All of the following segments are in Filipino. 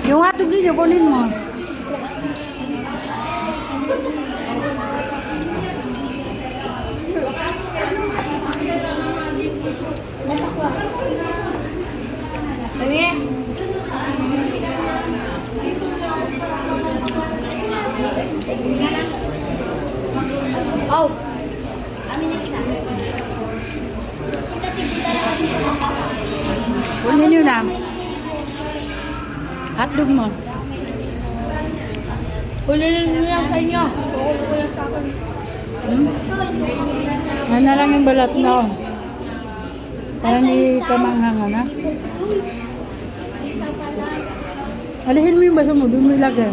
Yung hotdog ninyo, kunin mo. Sige. Oh. Amin na isa. Kunin nyo lang. Hotdog mo. Kunin nyo lang sa inyo. Kukunin ko lang sa akin. Ano na lang yung balat na. Para hindi ka manghanga na. Alihin mo yung baso mo, doon mo ilagay.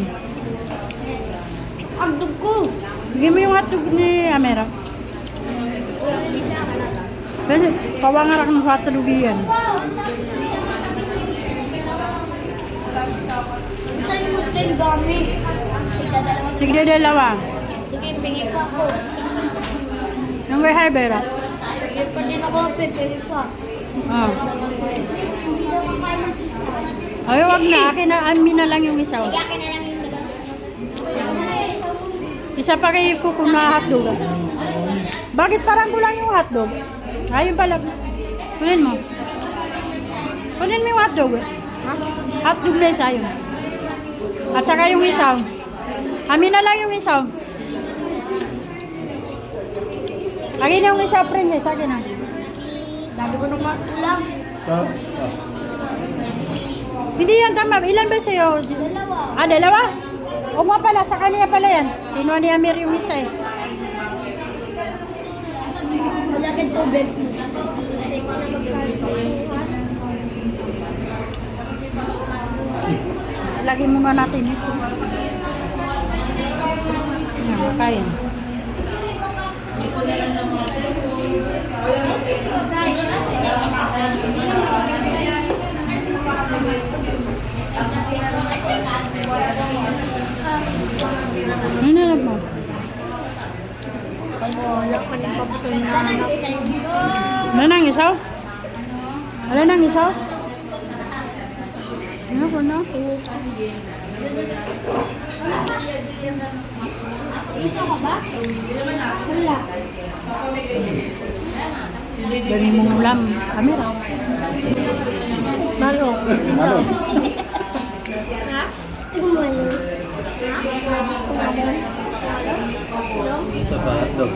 Agdog ko. Bigyan mo yung hotdog ni Amera. Kasi kawangarak ng hotdog yan. Saan mo din dami? Sige dalawa. Sige, pingi pa ako. Yung may hybera. Sige pa din ako, pingi pa. Oh. Ay, wag na. Akin na, amin na lang yung isa. Sige, akin na lang yung dalawa. Isa pa kayo kung na hotdog. Bakit parang kulang yung hotdog? Ayun pala. Kunin mo. Kunin mo yung hotdog. Ha? Hotdog na isa yun. At saka yung isaw. Amin na lang yung isaw. Akin yung isaw, princess. Akin na. Dami ko nung ulam. Hindi yan, tama. Ilan ba sa'yo? Dalawa. Ah, dalawa? O nga pala, sa kanya pala yan. Kinuha ni Amir yung isa eh. Wala kang tubig. Hindi ko na magkakaroon. Lagyan mo nga natin ito. Yan, kaya. Ano na lang mo? Wala ka nang papatol na anak. Ano nang isaw? Ano nang isaw? Ano ko na? Gusto ka ba? Wala. Dali mong ulam. Camera. Malo. Ano? Ha? Tumalo. Ha? Ito ba? Ito.